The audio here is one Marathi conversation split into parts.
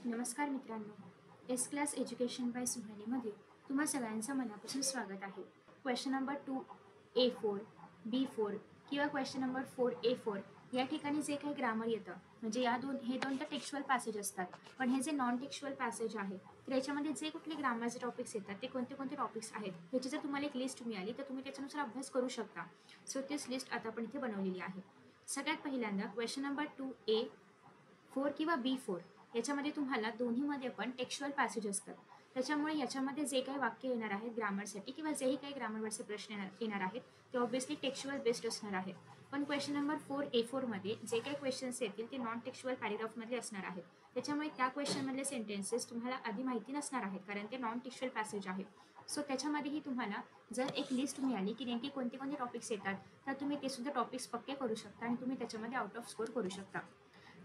नमस्कार मित्रांनो, एस क्लास एज्युकेशन बाय सुहानीमध्ये तुम्हा सगळ्यांचं मनापासून स्वागत आहे. क्वेश्चन नंबर 2A4, B4 किंवा क्वेश्चन नंबर 4A4 या ठिकाणी जे काही ग्रामर येतं म्हणजे हे दोन तर टेक्स्चुअल पॅसेज असतात, पण हे जे नॉन टेक्स्चुअल पॅसेज आहे तर याच्यामध्ये जे कुठले ग्रामरचे टॉपिक्स येतात ते कोणते कोणते टॉपिक्स आहेत ह्याची जर तुम्हाला एक लिस्ट मिळाली तर तुम्ही त्याच्यानुसार अभ्यास करू शकता. सो तीच लिस्ट आता आपण इथे बनवलेली आहे. सगळ्यात पहिल्यांदा क्वेश्चन नंबर 2A4 किंवा B4 याच्यामध्ये तुम्हाला दोन्हीमध्ये पण टेक्स्चुअल पॅसेज असतात. त्याच्यामुळे याच्यामध्ये जे काही वाक्य येणार आहेत ग्रामरसाठी किंवा जेही काही ग्रामरवरचे प्रश्न येणार आहेत ते ऑब्व्हियसली टेक्स्चुअल बेस्ड असणार आहेत. पण क्वेश्चन नंबर 4A4 मध्ये जे काही क्वेश्चन्स येतील ते नॉन टेक्स्चुअल पॅरेग्राफमध्ये असणार आहेत. त्याच्यामुळे त्या क्वेश्चनमधले सेंटेन्सेस तुम्हाला आधी माहिती नसणार आहेत कारण ते नॉन टेक्स्चुअल पॅसेज आहे. सो त्याच्यामध्येही तुम्हाला जर एक लिस्ट मिळाली की नेमके कोणते कोणते टॉपिक्स येतात तर तुम्ही ते सुद्धा टॉपिक्स पक्के करू शकता आणि तुम्ही त्याच्यामध्ये आउट ऑफ स्कोर करू शकता.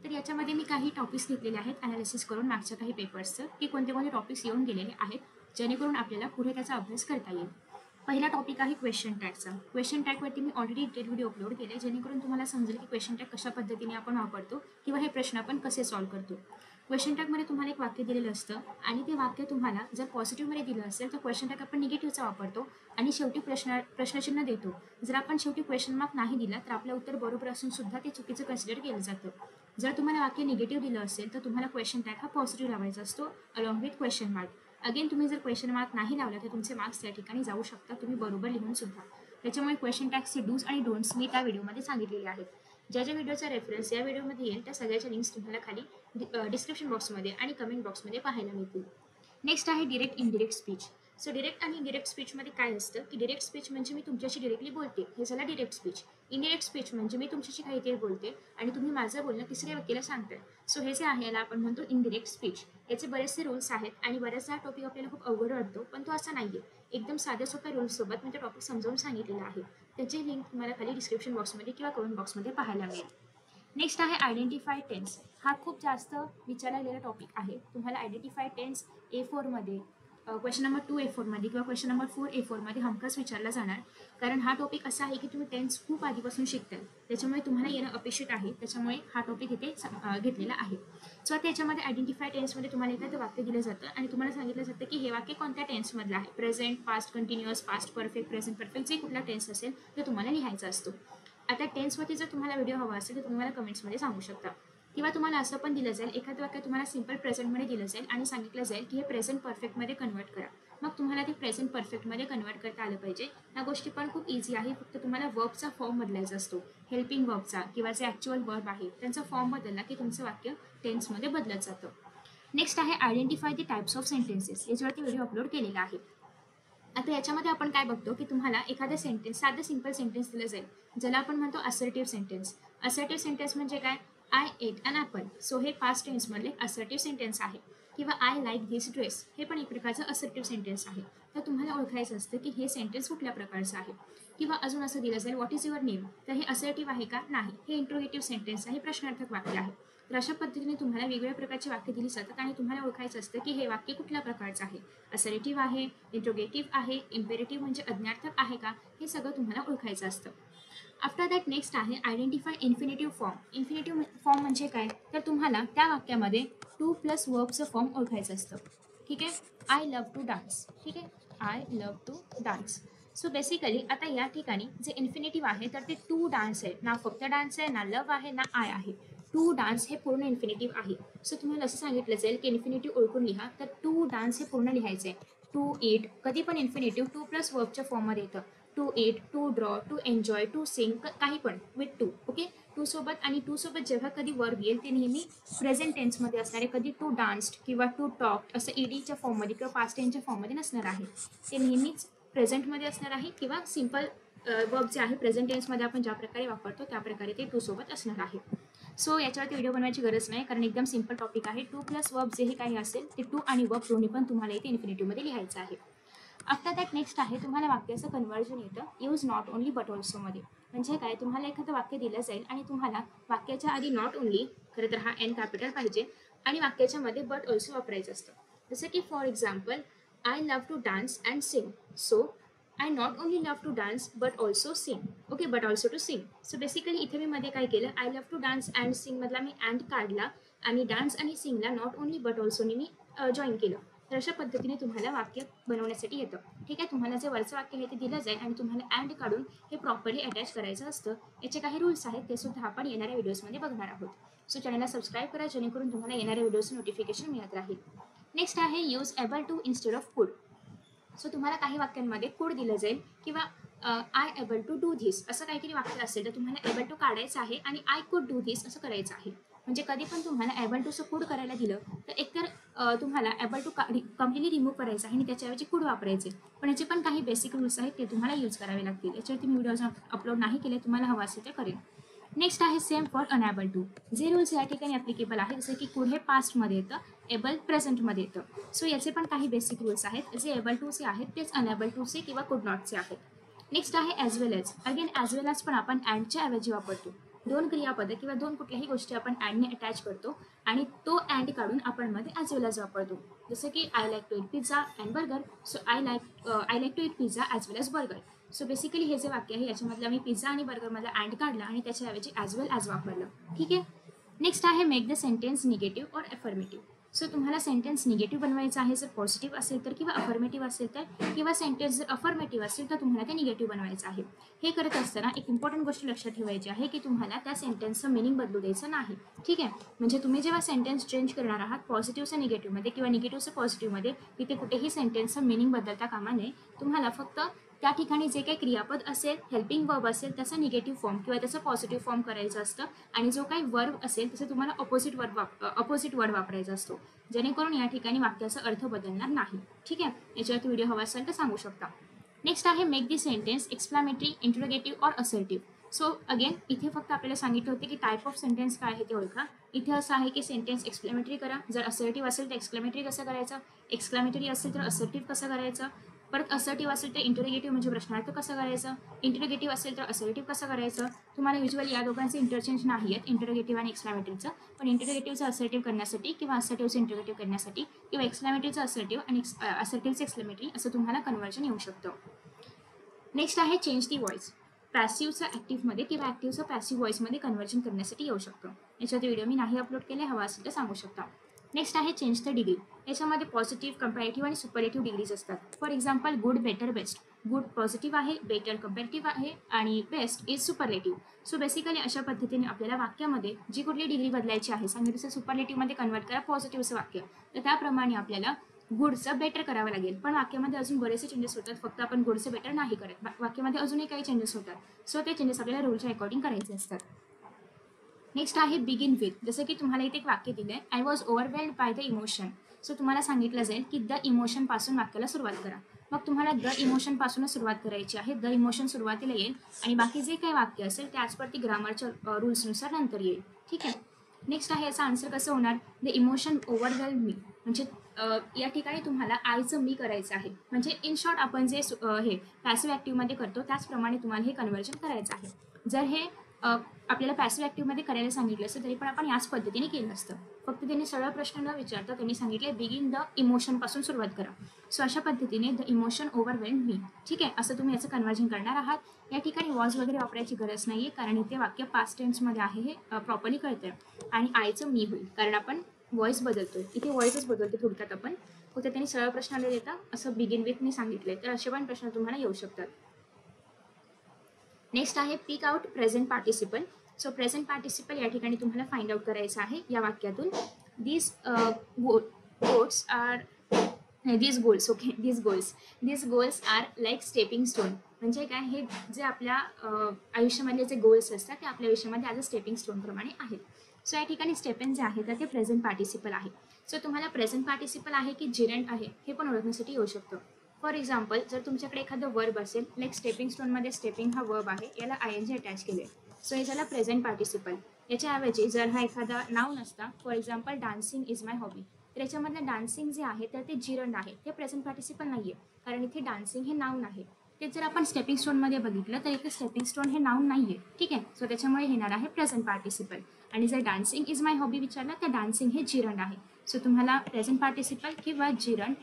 तर याच्यामध्ये मी काही टॉपिक्स घेतलेले आहेत ॲनालिसिस करून मागच्या काही पेपर्सचं की कोणते कोणते टॉपिक्स येऊन गेलेले आहेत जेणेकरून आपल्याला पुढे त्याचा अभ्यास करता येईल. पहिला टॉपिक आहे क्वेश्चन टॅगचा. क्वेश्चन टॅगवरती मी ऑलरेडी डिटेल व्हिडिओ अपलोड केले जेणेकरून तुम्हाला समजेल की क्वेश्चन टॅग कशा पद्धतीने आपण वापरतो किंवा हे प्रश्न आपण कसे सॉल्व्ह करतो. क्वेश्चन टॅगमध्ये तुम्हाला एक वाक्य दिलेलं असतं आणि ते वाक्य तुम्हाला जर पॉझिटिव्हमध्ये दिलं असेल तर क्वेश्चन टॅग आपण निगेटिव्हचा वापरतो आणि शेवटी प्रश्नचिन्ह देतो. जर आपण शेवटी क्वेश्चन मार्क नाही दिला तर आपलं उत्तर बरोबर असून सुद्धा ते चुकीचं कन्सिडर केलं जातं. जर तुम्हाला वाक्य निगेटिव्ह दिलं असेल तर तुम्हाला क्वेश्चन टॅग हा पॉझिटिव्ह लावायचा असतो along with question mark. Again तुम्ही जर क्वेश्चन मार्क नाही लावला तर तुमचे मार्क्स त्या ठिकाणी जाऊ शकतात तुम्ही बरोबर लिहून सुद्धा. त्याच्यामुळे क्वेश्चन टॅगचे डूज आणि डोंट्स मी त्या व्हिडिओमध्ये सांगितलेले आहेत. ज्या व्हिडिओचा रेफरन्स या व्हिडिओमध्ये येईल त्या सगळ्याच्या लिंक्स तुम्हाला खाली डिस्क्रिप्शन बॉक्समध्ये आणि कमेंट बॉक्समध्ये पाहायला मिळतील. नेक्स्ट आहे direct indirect speech. So direct आणि इनडिरेक्ट स्पीचमध्ये काय असतं की डिरेक्ट स्पीच म्हणजे मी तुमच्याशी डिरेक्टली बोलते, हे झालं डिरेक्ट स्पीच. इनडिरेक्ट स्पीच म्हणजे मी तुमच्याशी काहीतरी बोलते आणि तुम्ही माझं बोलणं तिसऱ्या व्यक्तीला सांगताय. सो हे जे आहे याला आपण म्हणतो इनडिरेक्ट स्पीच. याचे बरेचसे रूल्स आहेत आणि बऱ्याचदा टॉपिक आपल्याला खूप अवघड वाटतो पण तो असा नाही आहे. एकदम साध्या सोप्या रूल्ससोबत मी तो टॉपिक समजावून सांगितलेला आहे. त्याची लिंक तुम्हाला खाली डिस्क्रिप्शन बॉक्समध्ये किंवा कमेंट बॉक्समध्ये पाहायला मिळेल. नेक्स्ट आहे आयडेंटिफाय टेन्स. हा खूप जास्त विचारला गेलेला टॉपिक आहे. तुम्हाला आयडेंटिफाय टेन्स A4 मध्ये क्वेश्चन नंबर 2A4 मध्ये किंवा क्वेश्चन नंबर 4A4 मध्ये हमखास विचारला जाणार कारण हा टॉपिक असा आहे की तुम्ही टेन्स खूप आधीपासून शिकताय त्याच्यामुळे तुम्हाला येणं अपेक्षित आहे. त्याच्यामुळे हा टॉपिक इथे घेतलेला आहे. सो आता याच्यामध्ये आयडेंटिफाय टेन्समध्ये तुम्हाला एखादं वाक्य दिलं जातं आणि तुम्हाला सांगितलं जातं की हे वाक्य कोणत्या टेन्समधलं आहे. Present, past continuous, past perfect, present perfect जे कुठला टेन्स असेल तो तुम्हाला लिहायचा असतो. आता टेन्सवरती जर तुम्हाला व्हिडिओ हवा असेल तर तुम्ही मला कमेंट्समध्ये सांगू शकता किंवा तुम्हाला असं पण दिलं जाईल एखादं वाक्य तुम्हाला सिम्पल प्रेझेंटमध्ये दिलं जाईल आणि सांगितलं जाईल की हे प्रेझेंट परफेक्टमध्ये कन्वर्ट करा. मग तुम्हाला ते प्रेझेंट परफेक्टमध्ये कन्वर्ट करता आलं पाहिजे. ह्या गोष्टी पण खूप इझी आहे. फक्त तुम्हाला वर्बचा फॉर्म बदलायचा असतो. हेल्पिंग वर्बचा किंवा जे ॲक्च्युअल वर्ब आहे त्यांचा फॉर्म बदलला की तुमचं वाक्य टेन्समध्ये बदलत जातं. नेक्स्ट आहे identify the types of sentences. याच्यावरती व्हिडिओ अपलोड केलेला आहे. आता याच्यामध्ये आपण काय बघतो की तुम्हाला एखादं सेंटेन्स साधं सिंपल सेंटेन्स दिलं जाईल ज्याला आपण म्हणतो असर्टिव्ह सेंटेन्स. असर्टिव्ह सेंटेन्स म्हणजे काय? I ate an apple. So हे पास्ट टेन्समधले असर्टिव्ह सेंटेन्स आहे. किंवा आय लाईक धिस ड्रेस हे पण एक प्रकारचं असर्टिव्ह सेंटेन्स आहे. तर तुम्हाला ओळखायचं असतं की हे सेंटेन्स कुठल्या प्रकारचं आहे. किंवा अजून असं दिलं जाईल व्हॉट इज युअर नेम. तर हे असर्टिव्ह आहे का? नाही, हे इंट्रोगेटिव्ह सेंटेन्स आहे, प्रश्नार्थक वाक्य आहे. तर अशा पद्धतीने तुम्हाला वेगवेगळ्या प्रकारची वाक्य दिली जातात आणि तुम्हाला ओळखायचं असतं की हे वाक्य कुठल्या प्रकारचं आहे. असर्टिव्ह आहे, इंट्रोगेटिव्ह आहे, इम्पेरेटिव्ह म्हणजे आज्ञार्थक आहे का, हे सगळं तुम्हाला ओळखायचं असतं. आफ्टर दॅट नेक्स्ट आहे identify infinitive form. Infinitive form म्हणजे काय तर तुम्हाला त्या वाक्यामध्ये 2+ वर्बचं फॉर्म ओळखायचं असतं. ठीक आहे. I love to dance. ठीक आहे, I love to dance. So basically आता या ठिकाणी जे इन्फिनेटिव्ह आहे तर ते टू डान्स आहे, ना फक्त डान्स आहे, ना लव्ह आहे, ना आय आहे. टू डान्स हे पूर्ण इन्फिनेटिव्ह आहे. सो तुम्हाला असं सांगितलं जाईल की इन्फिनेटिव्ह ओळखून लिहा तर टू डान्स हे पूर्ण लिहायचं आहे. टू ईट कधी पण इन्फिनेटिव्ह 2+ वर्बच्या फॉर्ममध्ये येतं. To eat, to draw, to enjoy, to sing, काही पण विथ टू. ओके, टू सोबत आणि टू सोबत जेव्हा कधी वर्ब येईल ते नेहमी प्रेझेंट टेन्समध्ये असणार आहे. कधी टू डान्स्ड किंवा टू टॉक्ड असं ईडीच्या फॉर्ममध्ये किंवा पास्ट टेन्सच्या फॉर्ममध्ये नसणार आहे. ते नेहमीच प्रेझेंटमध्ये असणार आहे किंवा सिम्पल वर्ब जे आहे प्रेझेंट टेन्समध्ये आपण ज्या प्रकारे वापरतो त्या प्रकारे ते टू सोबत असणार आहे. सो याच्यावरती व्हिडिओ बनवायची गरज नाही कारण एकदम सिम्पल टॉपिक आहे. 2+ वर्ब जेही काही असेल ते टू आणि वर्ब दोन्ही पण तुम्हाला इथे इन्फिनेटिव्हमध्ये लिहायचं आहे. आफ्टर दॅट नेक्स्ट आहे तुम्हाला वाक्याचं कन्वर्जन येतं यूज नॉट ओनली बट ऑल्सोमध्ये. म्हणजे काय, तुम्हाला एखादं वाक्य दिलं जाईल आणि तुम्हाला वाक्याच्या आधी नॉट ओनली, खरं तर हा एन कॅपिटल पाहिजे, आणि वाक्याच्या मध्ये बट ऑल्सो वापरायचं असतं. जसं की for example I love to dance and sing. So I not only love to dance but also sing. Okay, but also to sing. So basically इथे मी मध्ये काय केलं, I love to dance and sing मधला मी अँड काढला आणि डान्स आणि सिंगला नॉट ओनली बट ऑल्सोनी मी जॉईन केलं. तर अशा पद्धतीने तुम्हाला वाक्य बनवण्यासाठी येतं. ठीक आहे, तुम्हाला जे वरचं वाक्य आहे ते दिलं जाईल आणि तुम्हाला अँड काढून हे प्रॉपरली अटॅच करायचं असतं. याचे काही रूल्स आहेत ते सुद्धा आपण येणाऱ्या व्हिडिओजमध्ये बघणार आहोत. सो चॅनलला सबस्क्राईब करा जेणेकरून तुम्हाला येणाऱ्या व्हिडिओचं नोटिफिकेशन मिळत राहील. नेक्स्ट आहे use able to instead of could. So तुम्हाला काही वाक्यांमध्ये कुड दिलं जाईल किंवा I able to do this असं काहीतरी वाक्य असेल तर तुम्हाला एबल टू काढायचं आहे आणि आय कुड डू धिस असं करायचं आहे. म्हणजे कधी पण तुम्हाला एबल टूचं कुड करायला दिलं तर एकतर तुम्हाला एबल टू कम्प्लिटली रिमूव्ह करायचं आहे आणि त्याच्याऐवजी कुड वापरायचे. पण याचे पण काही बेसिक रूल्स आहेत ते तुम्हाला यूज करावे लागतील. याच्यावरती मी व्हिडिओज अपलोड नाही केले, तुम्हाला हवं असेल तर करेन. नेक्स्ट आहे सेम फॉर अनएबल टू. जे रूल्स या ठिकाणी ॲप्लिकेबल आहे जसं की कुड हे पास्टमध्ये येतं, एबल प्रेझेंटमध्ये येतं. सो याचे पण काही बेसिक रूल्स आहेत. जे एबल टूचे आहेत तेच अनएबल टूचे किंवा कुड नॉटचे आहेत. नेक्स्ट आहे as well as. Again as well as पण आपण अँडच्या ऐवजी वापरतो. दोन क्रियापद किंवा दोन कुठल्याही गोष्टी आपण अँडने अटॅच करतो आणि तो अँड काढून आपण मध्ये ॲज वेल ॲज वापरतो. जसं की I like to eat pizza and burger. So I like to eat pizza as well as burger. So basically हे जे वाक्य आहे याच्यामधलं मी पिझ्झा आणि बर्गरमधला अँड काढला आणि त्याच्याऐवजी ॲज वेल ॲज वापरलं. ठीक आहे. नेक्स्ट आहे make the sentence negative or affirmative. So तुम्हाला सेंटेन्स निगेटिव्ह बनवायचं आहे जर पॉझिटिव्ह असेल तर किंवा अफर्मेटिव्ह असेल तर, किंवा सेंटेन्स जर अफर्मेटिव्ह असेल तर तुम्हाला ते निगेटिव्ह बनवायचं आहे. हे करत असताना एक इम्पॉर्टंट गोष्ट लक्षात ठेवायची आहे की तुम्हाला त्या सेंटेन्सचं मिनिंग बदलू द्यायचं नाही. ठीक आहे. म्हणजे तुम्ही जेव्हा सेंटेन्स चेंज करणार आहात पॉझिटिव्हचं निगेटिव्हमध्ये किंवा निगेटिव्हचं पॉझिटिव्हमध्ये, तिथे कुठेही सेंटेन्सचं मिनिंग बदलता कामा नये. तुम्हाला फक्त त्या ठिकाणी जे काही क्रियापद असेल, हेल्पिंग वर्ब असेल त्याचा निगेटिव्ह फॉर्म किंवा त्याचा पॉझिटिव्ह फॉर्म करायचं असतं आणि जो काही वर्ब असेल त्याचं तुम्हाला अपोजिट वर्ड वापरायचा असतो, जेणेकरून या ठिकाणी वाक्याचा अर्थ बदलणार नाही. ठीक आहे. याच्यावरती व्हिडिओ हवा असेल तर सांगू शकता. नेक्स्ट आहे make the sentence exclamatory, interrogative or assertive. So again इथे फक्त आपल्याला सांगितलं होते की टाईप ऑफ सेंटेन्स काय आहे ते ओळखा. इथे असं आहे की सेंटेन्स एक्सप्लॅमेटरी करा. जर असर्टिव्ह असेल तर एक्सक्लेमेटरी कसं करायचं, एक्सक्लेमेटरी असेल तर असर्टिव्ह कसं करायचं, परत असर्टिव्ह असेल तर इंटरोगेटिव्ह म्हणजे प्रश्नार्थ कसं करायचं, इंटरोगेटिव्ह असेल तर असर्टिव्ह कसं करायचं. तुम्हाला युजली या दोघांचे इंटरचेंज नाही आहेत, इंटरोगेटिव्ह आणि एक्सक्लेमेटरीचं. पण इंटरोगेटिव्हचं असर्टिव्ह करण्यासाठी किंवा असर्टिव्हचं इंटरोगेटिव्ह करण्यासाठी किंवा एक्सक्लेमेटरीचं असर्टिव्ह आणि असर्टिव्हचं एक्सक्लेमेटरी असं तुम्हाला कन्व्हर्जन येऊ शकतं. नेक्स्ट आहे चेंज दी व्हॉइस. पॅसिव्हचं ॲक्टिव्हमध्ये किंवा ॲक्टिव्हचं पॅसिव्ह व्हॉइसमध्ये कन्व्हर्जन करण्यासाठी येऊ शकतं. याच्यावरती व्हिडिओ मी नाही अपलोड केले, हवा असेल तर सांगू शकता. नेक्स्ट आहे चेंज द डिग्री. याच्यामध्ये पॉझिटिव्ह, कंपॅरेटिव्ह आणि सुपरलेटिव्ह डिग्रीज असतात. For example good, better, best. Good positive आहे, बेटर कंपॅरेटिव्ह आहे आणि best is superlative. So basically अशा पद्धतीने आपल्याला वाक्यामध्ये जी कुठली डिग्री बदलायची आहे, सांगितलं तसं सुपरलेटिव्हमध्ये कन्वर्ट करा पॉझिटिव्हचं वाक्य, तर त्याप्रमाणे आपल्याला गुडचं बेटर करावं लागेल. पण वाक्यामध्ये अजून बरेचसे चेंजेस होतात, फक्त आपण गुडचं बेटर नाही करत, वाक्यामध्ये अजूनही काही चेंजेस होतात. सो ते चेंजेस आपल्याला रूलच्या अकॉर्डिंग करायचे असतात. नेक्स्ट आहे बिगिन विथ. जसं की तुम्हाला इथे एक वाक्य दिलं आहे, I was overwhelmed by the emotion. So तुम्हाला सांगितलं जाईल की द इमोशनपासून वाक्याला सुरुवात करा. मग तुम्हाला द इमोशनपासूनच सुरुवात करायची आहे. द इमोशन सुरुवातीला येईल आणि बाकी जे काही वाक्य असेल त्याचवरती ग्रामरच्या रूल्सनुसार नंतर येईल. ठीक आहे. नेक्स्ट आहे याचा आन्सर कसं होणार, द इमोशन ओव्हरवेल्ड मी. म्हणजे या ठिकाणी तुम्हाला आयचं मी करायचं आहे. म्हणजे इन शॉर्ट आपण जे हे पॅसिव्ह ॲक्टिव्हमध्ये करतो त्याचप्रमाणे तुम्हाला हे कन्व्हर्जन करायचं आहे. जर हे आपल्याला पॅसिव्ह ॲक्टिव्हमध्ये करायला सांगितलं असतं तरी पण आपण याच पद्धतीने केलं असतं. फक्त त्यांनी सरळ प्रश्न न विचारता त्यांनी सांगितले बिगिन द इमोशनपासून सुरुवात करा. सो अशा पद्धतीने द इमोशन ओव्हरवेल्ड मी. ठीक आहे. असं तुम्ही याचं कन्व्हर्जन करणार आहात. या ठिकाणी वॉज वगैरे वापरायची गरज नाही आहे, कारण इथे वाक्य पास्ट टेन्समध्ये आहे हे प्रॉपरली कळतं. आणि आयचं मी होईल कारण आपण व्हॉइस बदलतोय, इथे व्हॉइसच बदलते थोडक्यात आपण. फक्त त्यांनी सरळ प्रश्न आले देता असं बिगिन विथने सांगितलंय, तर असे पण प्रश्न तुम्हाला येऊ शकतात. नेक्स्ट आहे pick out present participle. So present participle या ठिकाणी तुम्हाला फाइंड आउट करायचं आहे या वाक्यातून. These goals are like stepping stone. म्हणजे काय, हे जे आपल्या आयुष्यामधले जे गोल्स असतात ते आपल्या आयुष्यामध्ये ॲज अ स्टेपिंग स्टोन प्रमाणे आहेत. सो या ठिकाणी स्टेपिंग जे आहे तर ते प्रेझेंट पार्टिसिपल आहे. सो तुम्हाला प्रेझेंट पार्टिसिपल आहे की जिरंट आहे हे पण ओळखण्यासाठी येऊ शकतं. फॉर एक्झाम्पल जर तुमच्याकडे एखादं वर्ब असेल, लाईक स्टेपिंग स्टोनमध्ये स्टेपिंग हा वर्ब आहे, याला ING अटॅच केले, सो हे झालं प्रेझेंट पार्टिसिपल. याच्याऐवजी जर हा एखादा नाऊन असता, for example dancing is my hobby, तर याच्यामधलं डान्सिंग जे आहे तर ते जिरंड आहे, ते प्रेझेंट पार्टिसिपल नाही आहे, कारण इथे डान्सिंग हे नाऊन आहे. ते जर आपण स्टेपिंग स्टोनमध्ये बघितलं तर इथे स्टेपिंग स्टोन हे नाऊन नाही आहे. ठीक आहे. सो त्याच्यामुळे येणार आहे प्रेझेंट पार्टिसिपल. आणि जर डान्सिंग इज माय हॉबी विचारलं तर डान्सिंग हे जिरंड आहे. सो तुम्हाला प्रेझेंट पार्टिसिपल किंवा जिरंड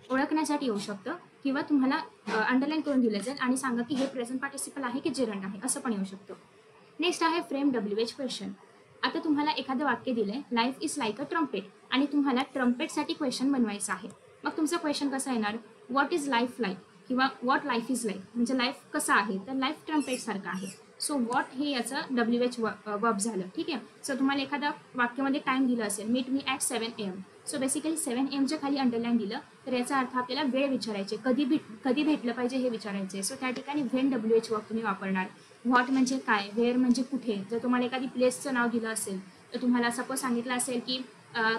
ओळखण्यासाठी येऊ शकतं, किंवा तुम्हाला अंडरलाईन करून दिलं जाईल आणि सांगा की हे प्रेझेंट पार्टिसिपल आहे की जिरंड आहे, असं पण येऊ शकतं. नेक्स्ट आहे फ्रेम WH क्वेश्चन. आता तुम्हाला एखादं वाक्य दिलंय, life is like a trumpet, आणि तुम्हाला ट्रम्पेटसाठी क्वेश्चन बनवायचं आहे. मग तुमचं क्वेश्चन कसं येणार, व्हॉट इज लाईफ लाईक, किंवा व्हॉट लाईफ इज लाईक, म्हणजे लाईफ कसं आहे, तर लाईफ ट्रम्पेट सारखं आहे. सो व्हॉट हे याचं WH वर्ब झालं. ठीक आहे. सो तुम्हाला एखादा वाक्यामध्ये टाइम दिलं असेल, meet me at 7 AM. So basically 7 AM खाली अंडरलाईन दिलं तर याचा अर्थ आपल्याला वेळ विचारायचे, कधी भेटलं पाहिजे हे विचारायचे. सो त्या ठिकाणी व्हेन WH वर्ब तुम्ही वापरणार. व्हॉट म्हणजे काय, वेअर म्हणजे कुठे. जर तुम्हाला एखादी प्लेसचं नाव दिलं असेल तर तुम्हाला सपोज सांगितलं असेल की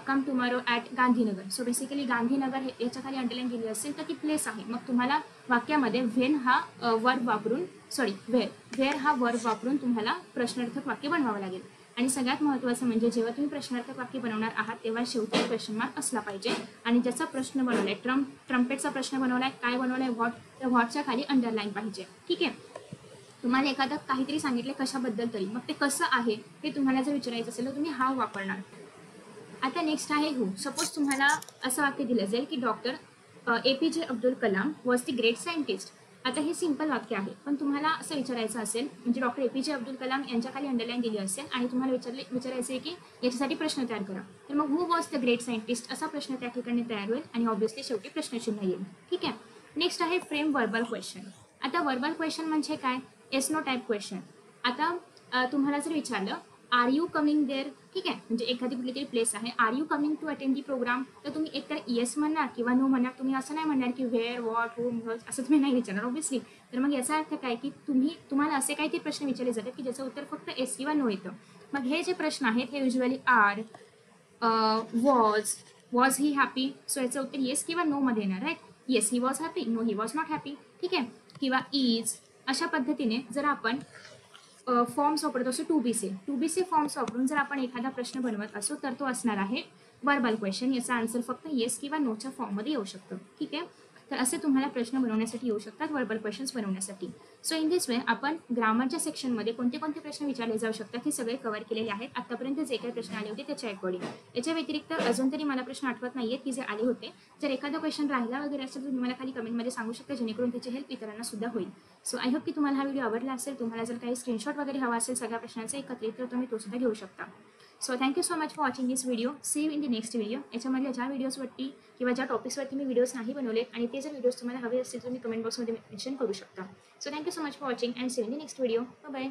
come tomorrow at Gandhinagar. So basically Gandhinagar हे याच्या खाली अंडरलाईन दिली असेल तर ती प्लेस आहे. मग तुम्हाला वाक्यामध्ये व्हेन हा वर्ब वापरून वेअर हा वर्ब वापरून तुम्हाला प्रश्नार्थक वाक्य बनवावं लागेल. आणि सगळ्यात महत्त्वाचं म्हणजे जेव्हा तुम्ही प्रश्नार्थक वाक्य बनवणार आहात तेव्हा शेवटी क्वेश्चन मार्क असला पाहिजे. आणि ज्याचा प्रश्न बनवलाय, ट्रम्पेटचा प्रश्न बनवलाय, काय बनवलाय, व्हॉट, तर व्हॉटच्या खाली अंडरलाईन पाहिजे. ठीक आहे. तुम्हाला एखादं काहीतरी सांगितलं कशाबद्दल तरी, मग ते कसं आहे हे तुम्हाला जर विचारायचं असेल तर तुम्ही हा वापरणार. आता नेक्स्ट आहे हू. सपोज तुम्हाला असं वाक्य दिलं जाईल की doctor APJ Abdul Kalam was the great scientist. आता हे सिंपल वाक्य आहे, पण तुम्हाला असं विचारायचं असेल, म्हणजे डॉक्टर APJ अब्दुल कलाम यांच्या खाली अंडरलाईन दिली असेल आणि तुम्हाला विचारायचं आहे की याच्यासाठी प्रश्न तयार करा. तर मग who was the great scientist असा प्रश्न त्या ठिकाणी तयार होईल आणि ऑब्व्हियसली शेवटी प्रश्नचिन्ह येईल. ठीक आहे. नेक्स्ट आहे फ्रेम वर्बल क्वेश्चन. आता वर्बल क्वेश्चन म्हणजे काय, येस नो टाईप क्वेश्चन. आता तुम्हाला जर विचारलं आर यू कमिंग देअर, ठीक आहे, म्हणजे एखादी कुठली तरी प्लेस आहे, are you coming to attend the program, तर तुम्ही एकतर येस म्हणणार किंवा नो म्हणणार. तुम्ही असं नाही म्हणणार की व्हेअर, व्हॉट, होम, असं तुम्ही नाही विचारणार ऑब्व्हियसली. तर मग याचा अर्थ काय की तुम्हाला असे काहीतरी प्रश्न विचारले जातात की ज्याचं उत्तर फक्त येस किंवा नो येतं. मग हे जे प्रश्न आहेत हे usually are, was he happy, so याचं उत्तर येस किंवा नो मध्ये येणार. Right. Yes he was happy, no he was not happy. ठीक आहे. किंवा इज. अशा पद्धतीने जर आपण फॉर्म्स वापरत असो, टू बी से फॉर्म्स वापरून जर आपण एखादा प्रश्न बनवत असो तर तो असणार आहे वर्बल क्वेश्चन. याचा आन्सर फक्त येस किंवा नोच्या फॉर्ममध्ये येऊ शकतं. ठीक आहे. तर असे तुम्हाला प्रश्न बनवण्यासाठी येऊ शकतात, वर्बल क्वेश्चन्स बनवण्यासाठी. सो इन दिस वे आपण ग्रामरच्या सेक्शनमध्ये कोणते कोणते प्रश्न विचारले जाऊ शकतात हे सगळे कव्हर केलेले आहेत. आतापर्यंत जे काही प्रश्न आले होते त्याच्या अकॉर्डिंग. याच्या व्यतिरिक्त अजून तरी मला प्रश्न आठवत नाहीये की जे आले होते. जर एखादा क्वेश्चन राहिला वगैरे असेल तर तुम्ही मला खाली कमेंटमध्ये सांगू शकता, जेणेकरून त्याची हेल्प इतरांना सुद्धा होईल. सो आय होप की तुम्हाला हा व्हिडिओ आवडला असेल. तुम्हाला जर काही स्क्रीनशॉट वगैरे हवा असेल सगळ्या प्रश्नांचा एकत्रित तर तुम्ही तो सुद्धा घेऊ शकता. So thank you so much for watching this video. See you in the next video. याच्यामधल्या ज्या व्हिडिओजवरती किंवा ज्या टॉपिक्सवरती मी व्हिडिओज नाही बनवले आणि ते जर व्हिडिओज तुम्हाला हवे असतील तर तुम्ही कमेंट बॉक्समध्ये मेन्शन करू शकता. So thank you so much for watching and see you in the next video. Bye.